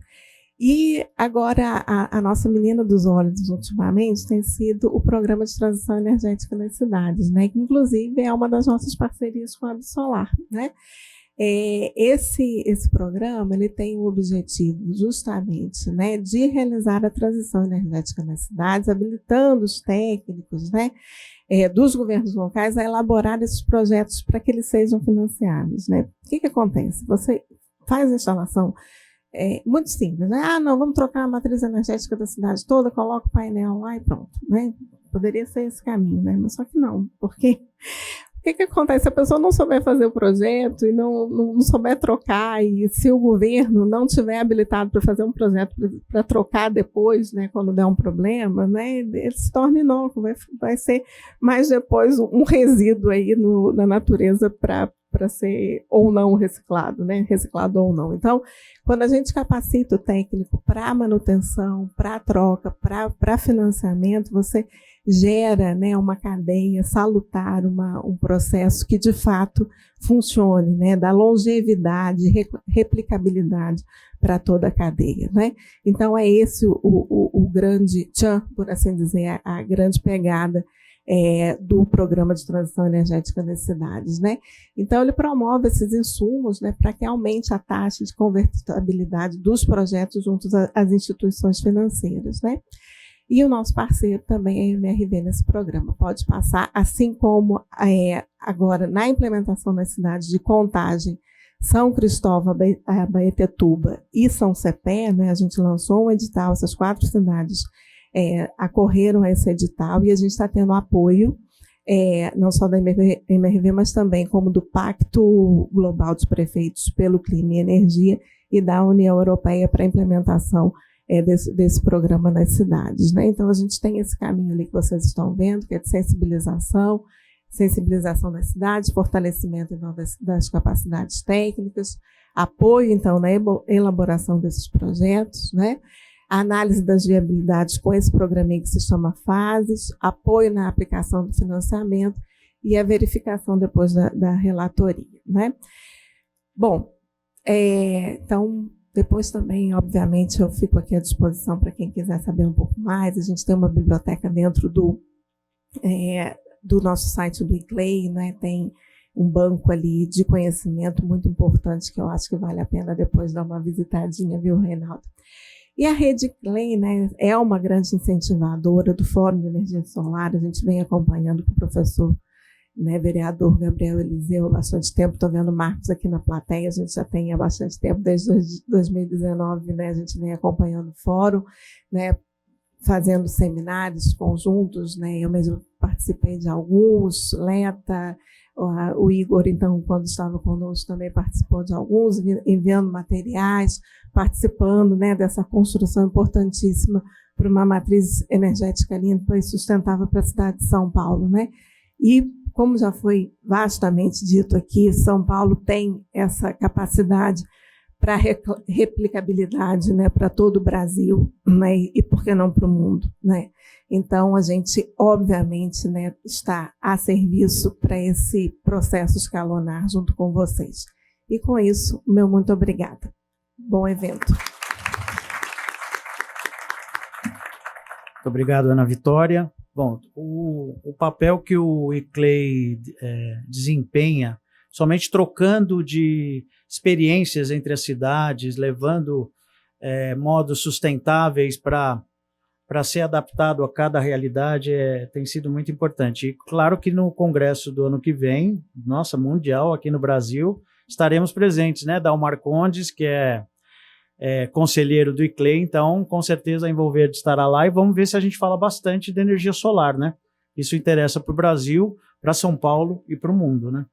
E agora a nossa menina dos olhos, ultimamente, tem sido o programa de transição energética nas cidades, né? Que inclusive é uma das nossas parcerias com a Absolar, né? Esse programa ele tem o objetivo justamente, né, de realizar a transição energética nas cidades, habilitando os técnicos, né, dos governos locais a elaborar esses projetos para que eles sejam financiados, né? O que acontece? Você faz a instalação muito simples, né? Não, vamos trocar a matriz energética da cidade toda, coloca o painel lá e pronto, né? Poderia ser esse caminho, né? Mas só que não, porque o que acontece? Se a pessoa não souber fazer o projeto e não souber trocar, e se o governo não tiver habilitado para fazer um projeto para trocar depois, né, quando der um problema, né, ele se torna inócuo, vai ser mais depois um resíduo aí na natureza para ser ou não reciclado, né? Reciclado ou não. Então, quando a gente capacita o técnico para manutenção, para troca, para financiamento, você gera, né, uma cadeia salutar, um processo que de fato funcione, né, dá longevidade, replicabilidade para toda a cadeia, né? Então é esse o grande tchan, por assim dizer, a grande pegada do programa de transição energética das cidades, né? Então ele promove esses insumos, né, para que aumente a taxa de convertibilidade dos projetos junto às instituições financeiras, né? E o nosso parceiro também é a MRV nesse programa. Pode passar, assim como agora na implementação nas cidades de Contagem, São Cristóvão, Abaetetuba e São Cepé, né, a gente lançou um edital, essas 4 cidades acorreram a esse edital e a gente está tendo apoio, não só da MRV, mas também como do Pacto Global dos Prefeitos pelo Clima e Energia e da União Europeia para a implementação desse programa nas cidades, né? Então, a gente tem esse caminho ali que vocês estão vendo, que é de sensibilização das cidades, fortalecimento das capacidades técnicas, apoio, então, na elaboração desses projetos, né? A análise das viabilidades com esse programinha que se chama Fases, apoio na aplicação do financiamento e a verificação depois da relatoria, né? Bom, então, depois também, obviamente, eu fico aqui à disposição para quem quiser saber um pouco mais. A gente tem uma biblioteca dentro do nosso site do ICLEI, né? Tem um banco ali de conhecimento muito importante que eu acho que vale a pena depois dar uma visitadinha, viu, Reinaldo? E a Rede ICLEI, né, é uma grande incentivadora do Fórum de Energia Solar. A gente vem acompanhando com o professor, né, vereador Gabriel Eliseu há bastante tempo. Estou vendo Marcos aqui na plateia, a gente já tem há bastante tempo, desde 2019, né, a gente vem acompanhando o fórum, né, fazendo seminários conjuntos, né, eu mesmo participei de alguns, Leta, o Igor, então, quando estava conosco, também participou de alguns, enviando materiais, participando, né, dessa construção importantíssima para uma matriz energética limpa e sustentável para a cidade de São Paulo, né? E, como já foi vastamente dito aqui, São Paulo tem essa capacidade para replicabilidade, né, para todo o Brasil, né, e por que não para o mundo, né? Então, a gente, obviamente, né, está a serviço para esse processo escalonar junto com vocês. E com isso, meu muito obrigada. Bom evento. Muito obrigado, Ana Vitória. Bom, o papel que o ICLEI desempenha, somente trocando de experiências entre as cidades, levando modos sustentáveis para ser adaptado a cada realidade, tem sido muito importante. E claro que no congresso do ano que vem, nossa, mundial, aqui no Brasil, estaremos presentes, né? Dalmar Condes, que é conselheiro do ICLEI, então com certeza a Envolverde estará lá e vamos ver se a gente fala bastante de energia solar, né? Isso interessa para o Brasil, para São Paulo e para o mundo, né?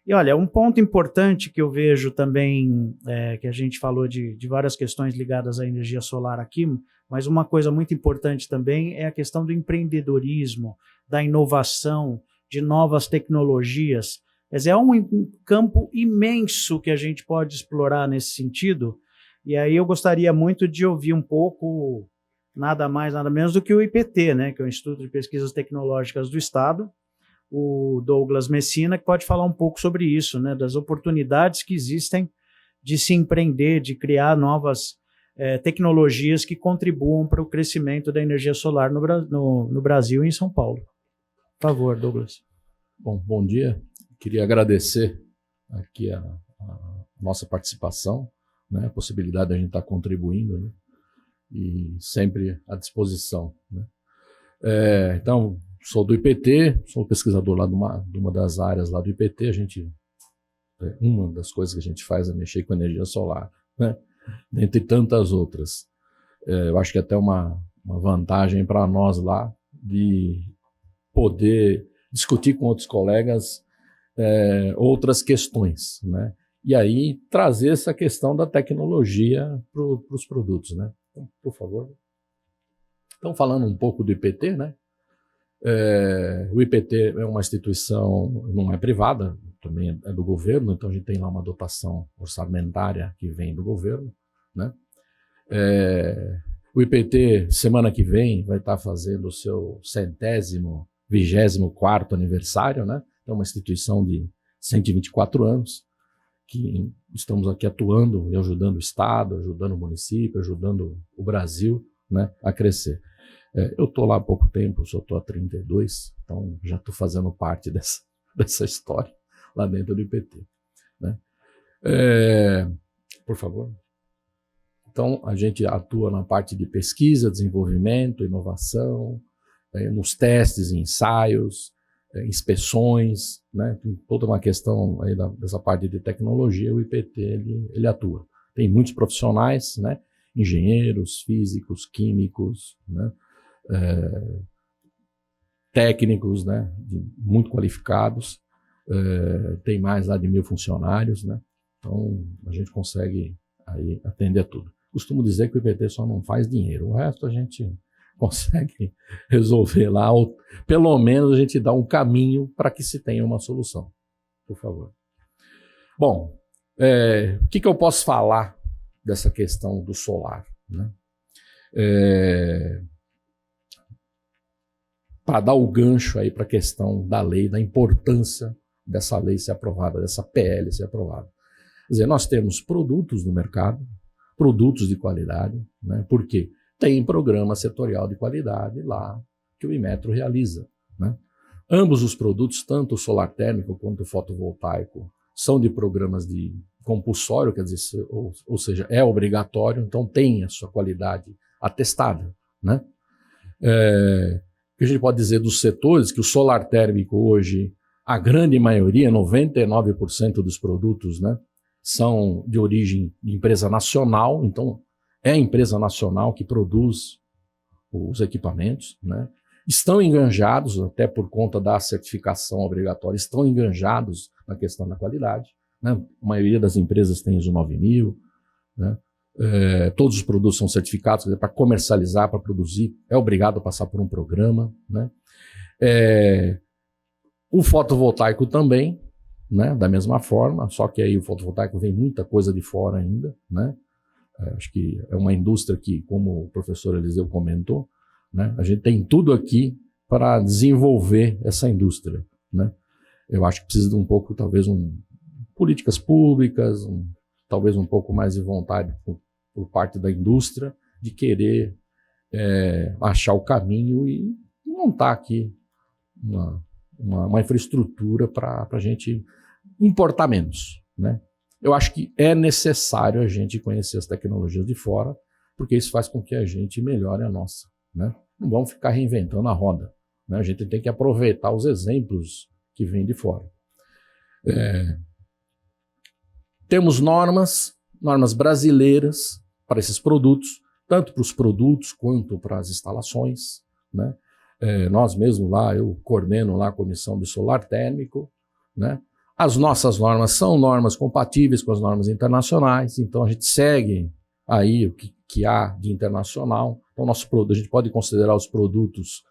E olha, um ponto importante que eu vejo também, que a gente falou de várias questões ligadas à energia solar aqui, mas uma coisa muito importante também é a questão do empreendedorismo, da inovação, de novas tecnologias. Quer dizer, é um campo imenso que a gente pode explorar nesse sentido, e aí eu gostaria muito de ouvir um pouco, nada mais, nada menos do que o IPT, né, que é o Instituto de Pesquisas Tecnológicas do Estado, o Douglas Messina, que pode falar um pouco sobre isso, né, das oportunidades que existem de se empreender, de criar novas tecnologias que contribuam para o crescimento da energia solar no Brasil e em São Paulo. Por favor, Douglas. Bom dia. Queria agradecer aqui a nossa participação, né, a possibilidade de a gente estar contribuindo, né, e sempre à disposição, né. Então, sou do IPT, sou pesquisador lá de uma das áreas lá do IPT. Uma das coisas que a gente faz é mexer com energia solar, né? Dentre tantas outras. Eu acho que até uma vantagem para nós lá de poder discutir com outros colegas outras questões, né? E aí trazer essa questão da tecnologia para os produtos, né? Então, por favor. Então, falando um pouco do IPT, né? O IPT é uma instituição, não é privada, também é do governo, então a gente tem lá uma dotação orçamentária que vem do governo, né? O IPT, semana que vem, vai estar fazendo o seu 124º aniversário, né? É uma instituição de 124 anos, que estamos aqui atuando e ajudando o Estado, ajudando o município, ajudando o Brasil, né, a crescer. Eu estou lá há pouco tempo, só estou há 32, então já estou fazendo parte dessa história lá dentro do IPT, né? Por favor. Então, a gente atua na parte de pesquisa, desenvolvimento, inovação, nos testes e ensaios, inspeções, né? Tem toda uma questão aí dessa parte de tecnologia. O IPT ele atua. Tem muitos profissionais, né? Engenheiros, físicos, químicos, né? Técnicos, né? Muito qualificados. Tem mais lá de 1.000 funcionários, né? Então a gente consegue aí atender tudo. Costumo dizer que o IPT só não faz dinheiro, o resto a gente consegue resolver lá, ou pelo menos a gente dá um caminho para que se tenha uma solução. Por favor. Bom, o que eu posso falar dessa questão do solar, né? Para dar o gancho aí para a questão da lei, da importância dessa lei ser aprovada, dessa PL ser aprovada. Quer dizer, nós temos produtos no mercado, produtos de qualidade, né? Por quê? Tem programa setorial de qualidade lá que o Inmetro realiza, né? Ambos os produtos, tanto o solar térmico quanto o fotovoltaico, são de programas de compulsório, quer dizer, ou seja, é obrigatório, então tem a sua qualidade atestada, né? O que a gente pode dizer dos setores, que o solar térmico hoje, a grande maioria, 99% dos produtos, né, são de origem de empresa nacional, então é a empresa nacional que produz os equipamentos, né? Estão enganjados, até por conta da certificação obrigatória, estão enganjados na questão da qualidade, né? A maioria das empresas tem ISO 9000, né? Todos os produtos são certificados, para comercializar, para produzir, é obrigado a passar por um programa, né? O fotovoltaico também, né? Da mesma forma, só que aí o fotovoltaico vem muita coisa de fora ainda, né? Acho que é uma indústria que, como o professor Eliseu comentou, né, a gente tem tudo aqui para desenvolver essa indústria, né? Eu acho que precisa de um pouco, talvez, políticas públicas, talvez um pouco mais de vontade por parte da indústria de querer achar o caminho e montar aqui uma infraestrutura para a gente importar menos, né? Eu acho que é necessário a gente conhecer as tecnologias de fora, porque isso faz com que a gente melhore a nossa, né? Não vamos ficar reinventando a roda, né? A gente tem que aproveitar os exemplos que vêm de fora. Temos normas brasileiras para esses produtos, tanto para os produtos quanto para as instalações, né? Nós mesmos lá, eu coordeno lá a comissão de solar térmico, né? As nossas normas são normas compatíveis com as normas internacionais, então a gente segue aí o que há de internacional. Então, a gente pode considerar os produtos,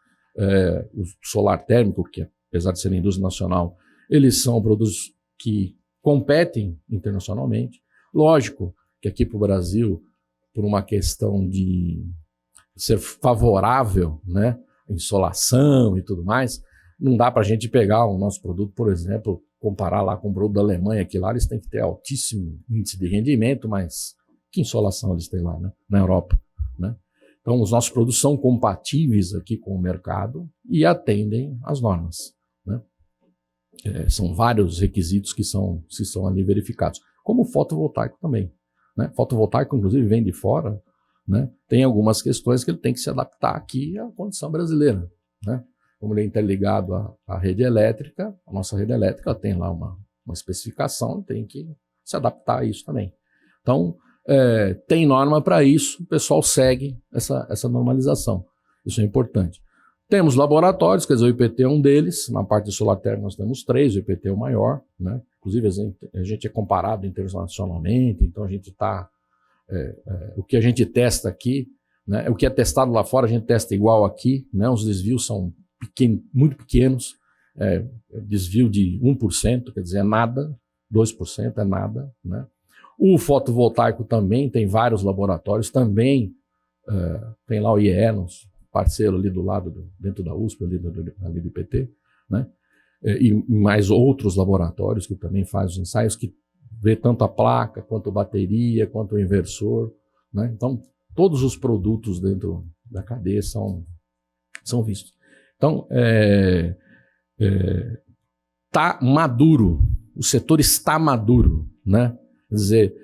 o solar térmico, que apesar de ser indústria nacional, eles são produtos que competem internacionalmente. Lógico que aqui para o Brasil, por uma questão de ser favorável, né, insolação e tudo mais, não dá para a gente pegar o nosso produto, por exemplo, comparar lá com o produto da Alemanha, que lá eles têm que ter altíssimo índice de rendimento, mas que insolação eles têm lá, né, na Europa, né? Então, os nossos produtos são compatíveis aqui com o mercado e atendem às normas, né? São vários requisitos que são ali verificados, como o fotovoltaico também, né? Fotovoltaico, inclusive, vem de fora, né? Tem algumas questões que ele tem que se adaptar aqui à condição brasileira, né? Como ele é interligado à rede elétrica, a nossa rede elétrica tem lá uma especificação, tem que se adaptar a isso também. Então, tem norma para isso, o pessoal segue essa normalização. Isso é importante. Temos laboratórios, quer dizer, o IPT é um deles. Na parte de solar térmico nós temos 3, o IPT é o maior, né? Inclusive a gente é comparado internacionalmente, então a gente está... o que a gente testa aqui, né? O que é testado lá fora a gente testa igual aqui, né? Os desvios são muito pequenos, desvio de 1%, quer dizer, é nada, 2% é nada, né? O fotovoltaico também tem vários laboratórios, também tem lá o IENOS, parceiro ali do lado, dentro da USP, ali do IPT, né? E mais outros laboratórios que também fazem os ensaios, que vê tanto a placa, quanto a bateria, quanto o inversor, né? Então, todos os produtos dentro da cadeia são vistos. Então, tá maduro, o setor está maduro, né? Quer dizer,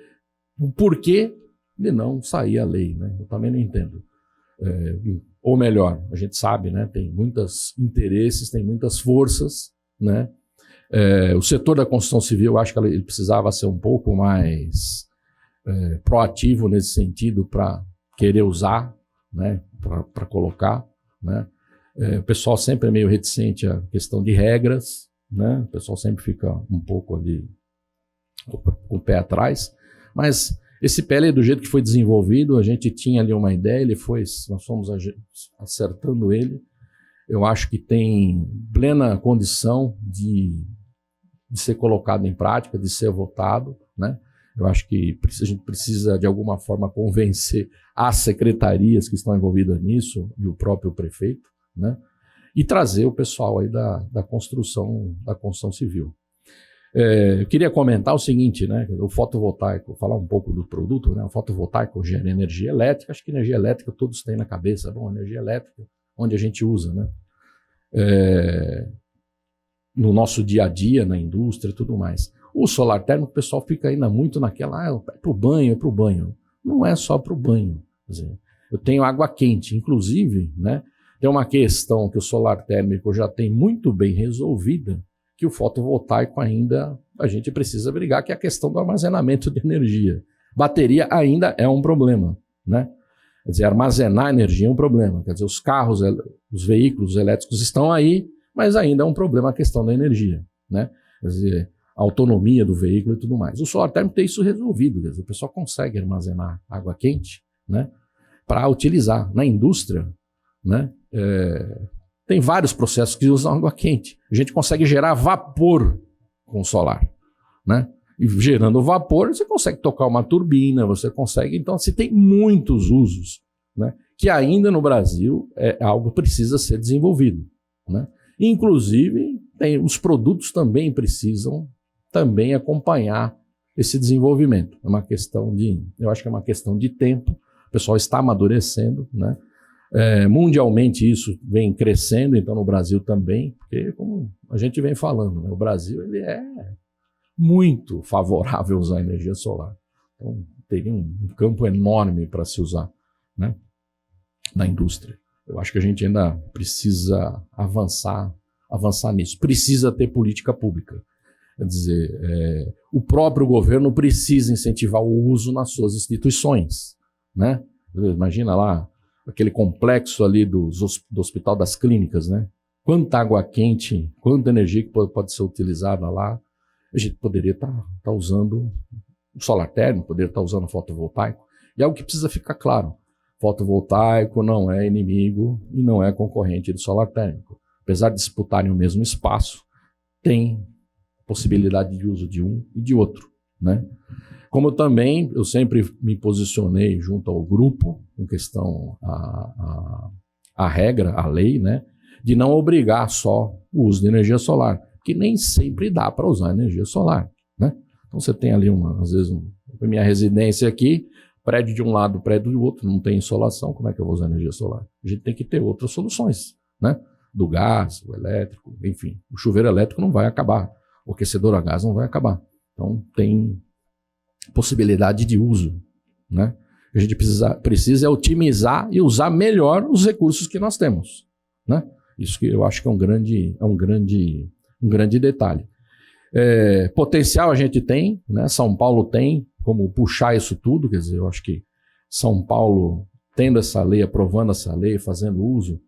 o porquê de não sair a lei, né? Eu também não entendo. Ou melhor, a gente sabe, né? Tem muitos interesses, tem muitas forças, né? O setor da construção civil, eu acho que ele precisava ser um pouco mais proativo nesse sentido para querer usar, né? Para colocar, né? O pessoal sempre é meio reticente à questão de regras, né? O pessoal sempre fica um pouco ali com o pé atrás, mas esse PL, do jeito que foi desenvolvido, a gente tinha ali uma ideia, nós fomos acertando ele. Eu acho que tem plena condição de ser colocado em prática, de ser votado, né? Eu acho que a gente precisa, de alguma forma, convencer as secretarias que estão envolvidas nisso e o próprio prefeito, né? E trazer o pessoal aí da construção civil. Eu queria comentar o seguinte, né? O fotovoltaico, falar um pouco do produto, né? O fotovoltaico gera energia elétrica, acho que energia elétrica todos têm na cabeça, bom, energia elétrica, onde a gente usa, né? No nosso dia a dia, na indústria e tudo mais. O solar térmico, o pessoal fica ainda muito naquela, é pro banho, é pro banho. Não é só pro banho. Quer dizer, eu tenho água quente, inclusive, né? Tem uma questão que o solar térmico já tem muito bem resolvida, que o fotovoltaico ainda a gente precisa brigar, que é a questão do armazenamento de energia. Bateria ainda é um problema, né? Quer dizer, armazenar energia é um problema. Quer dizer, os carros, os veículos elétricos estão aí, mas ainda é um problema a questão da energia, né? Quer dizer, a autonomia do veículo e tudo mais. O solar térmico tem isso resolvido, quer dizer, o pessoal consegue armazenar água quente, né, para utilizar na indústria, né? Tem vários processos que usam água quente. A gente consegue gerar vapor com solar, né? E gerando vapor, você consegue tocar uma turbina, você consegue... Então, você tem muitos usos, né? Que ainda no Brasil é algo que precisa ser desenvolvido, né? Inclusive, os produtos também precisam também acompanhar esse desenvolvimento. É uma questão eu acho que é uma questão de tempo. O pessoal está amadurecendo, né? Mundialmente isso vem crescendo, então no Brasil também, porque como a gente vem falando, né, o Brasil ele é muito favorável a usar energia solar. Então teria um campo enorme para se usar, né, na indústria. Eu acho que a gente ainda precisa avançar nisso. Precisa ter política pública. Quer dizer, o próprio governo precisa incentivar o uso nas suas instituições, né? Imagina lá aquele complexo ali do Hospital das Clínicas, né? Quanta água quente, quanta energia que pode ser utilizada lá. a gente poderia estar usando o solar térmico, poderia estar usando o fotovoltaico. E é algo que precisa ficar claro. Fotovoltaico não é inimigo e não é concorrente do solar térmico. Apesar de disputarem o mesmo espaço, tem possibilidade de uso de um e de outro, né? Como também eu sempre me posicionei junto ao grupo em questão a regra, a lei, né, de não obrigar só o uso de energia solar, que nem sempre dá para usar energia solar, né? Então você tem ali às vezes minha residência aqui, prédio de um lado, prédio do outro, não tem insolação, como é que eu vou usar energia solar? A gente tem que ter outras soluções, né? Do gás, o elétrico, enfim, o chuveiro elétrico não vai acabar, o aquecedor a gás não vai acabar. Então tem possibilidade de uso, né? O que a gente precisa é otimizar e usar melhor os recursos que nós temos, né? Isso que eu acho que é um grande detalhe. Potencial a gente tem, né? São Paulo tem como puxar isso tudo, quer dizer, eu acho que São Paulo tendo essa lei, aprovando essa lei, fazendo uso,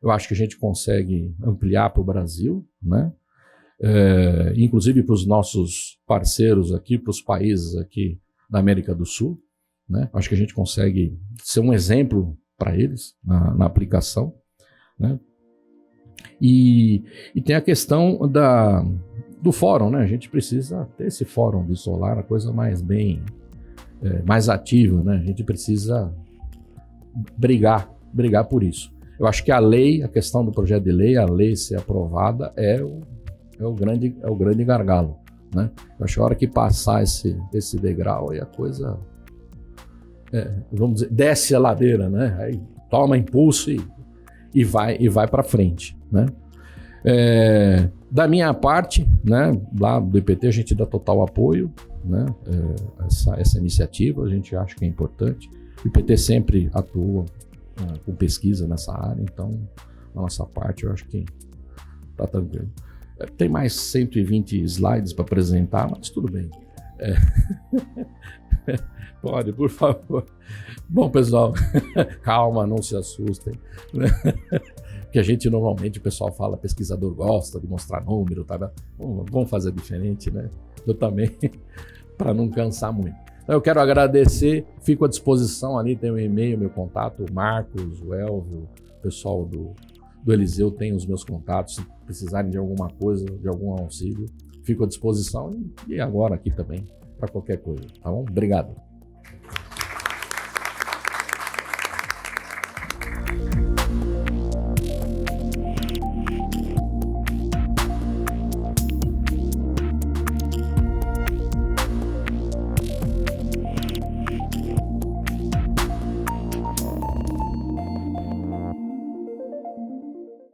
eu acho que a gente consegue ampliar para o Brasil, né? Inclusive para os nossos parceiros aqui, para os países aqui da América do Sul, né? Acho que a gente consegue ser um exemplo para eles na aplicação, né? E tem a questão do fórum, né? A gente precisa ter esse fórum de solar, a coisa mais ativa, né? A gente precisa brigar por isso. Eu acho que a questão do projeto de lei, a lei ser aprovada é o grande gargalo, né? Eu acho que a hora que passar esse degrau aí a coisa, vamos dizer, desce a ladeira, né? Aí toma impulso e vai para frente, né? Da minha parte, né, lá do IPT a gente dá total apoio, né, essa iniciativa, a gente acha que é importante. O IPT sempre atua com pesquisa nessa área, então, da nossa parte, eu acho que está tranquilo. Tem mais 120 slides para apresentar, mas tudo bem. Pode, por favor. Bom, pessoal, calma, não se assustem, né? Que a gente normalmente, o pessoal fala, pesquisador gosta de mostrar número, tá? Vamos fazer diferente, né? Eu também, para não cansar muito. Então, eu quero agradecer, fico à disposição ali, tem o e-mail, meu contato, o Marcos, o Elvio, o pessoal do Eliseu tem os meus contatos, se precisarem de alguma coisa, de algum auxílio, fico à disposição e agora aqui também, para qualquer coisa, tá bom? Obrigado.